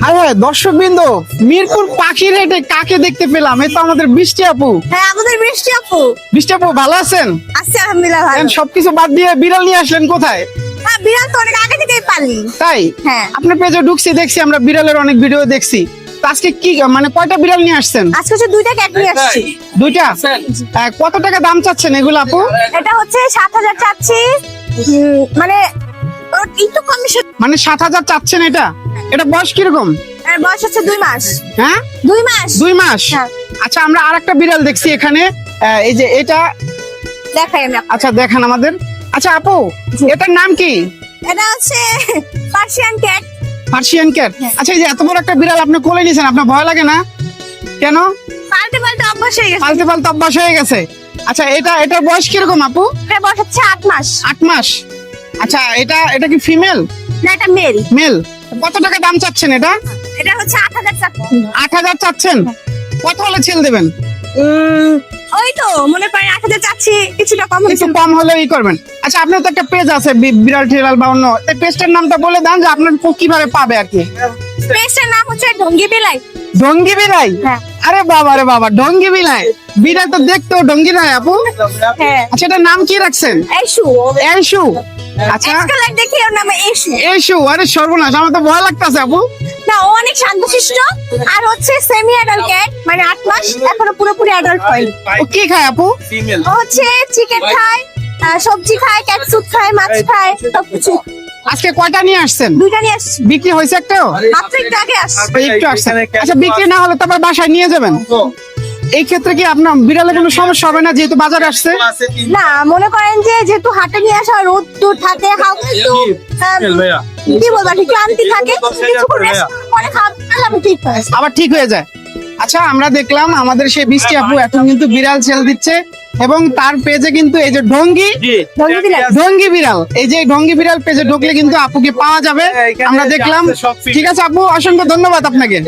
হ্যাঁ হ্যাঁ, দর্শকবৃন্দ, মিরপুর পাখির হাটে কাকে দেখতে পেলাম? এই তো আমাদের বৃষ্টি আপু। হ্যাঁ, আমাদের বৃষ্টি আপু। বৃষ্টি আপু ভালো আছেন? আছি আলহামদুলিল্লাহ ভালো। সবকিছু বাদ দিয়ে বিড়াল নিয়ে আসলেন কোথায়? হ্যাঁ, বিড়াল তো অনেক আগে থেকেই পালি। তাই? হ্যাঁ। আপনার পেজে ঢুকছি, দেখছি আমরা বিড়ালের অনেক ভিডিও দেখছি। তো আজকে কি মানে কয়টা বিড়াল নিয়ে আসছেন? আজকে হচ্ছে দুইটা ক্যাট নিয়ে আসছি। দুইটা? কত টাকা দাম চাচ্ছেন এগুলো আপু? এটা হচ্ছে 7,000 চাচ্ছি। মানে ওর একটু কমিশন। মানে 7,000 চাচ্ছেন এটা? এটা বয়স কিরকম? এর বয়স হচ্ছে 2 মাস। হ্যাঁ, 2 মাস। 2 মাস। হ্যাঁ। আচ্ছা, আমরা আরেকটা বিড়াল দেখছি এখানে, এই যে এটা। দেখাই আমি আপনাকে। আচ্ছা দেখান আমাদের। আচ্ছা আপু, এটার নাম কি? এটা হচ্ছে পার্সিয়ান ক্যাট। Persian cat. হ্যাঁ। আচ্ছা, এই যে এত বড় একটা বিড়াল আপনি কোলে নিয়েছেন, আপনার ভয় লাগে না? কেন? পাল্টে পাল্টে অভ্যাস হয়ে গেছে। পালতে পালতে অভ্যাস হয়ে গেছে। আচ্ছা, এটার বয়স কিরকম আপু? এর বয়স হচ্ছে 8 মাস। 8 মাস। আচ্ছা, এটা কি ফিমেল? না, এটা মেল। মেল। কত টাকা দাম চাচ্ছেন এটা? এটা হচ্ছে 8,000 চাচ্ছি। 8,000 চাচ্ছেন। কত হলে ছেড়ে দেবেন? ওই তো মনে করেন 8,000 চাচ্ছি, কিছুটা কম একটু হয়েছে। কম হলে ই করবেন। আচ্ছা, আপনার তো একটা পেজ আছে, বিড়াল টিরাল বা অন্য, এই পেজটার নামটা বলে দেন যে আপনার কিভাবে পাবে আর কি। পেজটার নাম হচ্ছে ঢঙ্গি বিলাই। ডঙ্গি বিড়াই? হ্যাঁ। আরে বাবা রে বাবা, ডঙ্গি বিড়াই। বিড়াল তো দেখতেও ডঙ্গি নয় আপু। হ্যাঁ। আচ্ছা, এটার নাম কি রাখছেন? এশু। এশু। আচ্ছা, এক্স কালার দেখে ওর নাম এশু। এশু। আরে সর্বনাশ, আমার তো ভয় লাগতেছে আপু। না, ও অনেক শান্তশিষ্ট। আর হচ্ছে সেমি অ্যাডাল্ট ক্যাট, মানে 8 মাস, এখনো পুরোপুরি অ্যাডাল্ট হয়নি। ও কি খায় আপু? ও হচ্ছে চিকেন খায়, সবজি খায়, ক্যাট স্যুপ খায়, মাছ খায়, সবকিছু। আজকে কয়টা নিয়ে আসছেন? দুইটা নিয়ে আসছি, বিক্রি হয়েছে একটাও? মাত্র একটু আগে আসছি। একটু আসছেন। আচ্ছা, বিক্রি না হলে তারপর বাসায় নিয়ে যাবেন? এই ক্ষেত্রে কি আপনার বিড়ালে কোনো সমস্যা হবে না, যেহেতু বাজারে আসছে? না, মনে করেন যে যেহেতু হাটে নিয়ে আসা, রোদ দূর থাকে, হালকা একটু কি বলবো, একটু ক্লান্তি থাকে, কিছুক্ষণ রেস্ট করে খাওয়া আমি ঠিক হয়। আবার ঠিক হয়ে যায়। আচ্ছা, আমরা দেখলাম আমাদের সেই বৃষ্টি আপু এখন কিন্তু বিড়াল ছেল দিচ্ছে, এবং তার পেজে কিন্তু এই যে ঢঙ্গি ঢঙ্গি বিড়াল, এই যে ঢঙ্গি বিড়াল পেজে ঢুকলে কিন্তু আপুকে পাওয়া যাবে। আমরা দেখলাম। ঠিক আছে আপু, অসংখ্য ধন্যবাদ আপনাকে।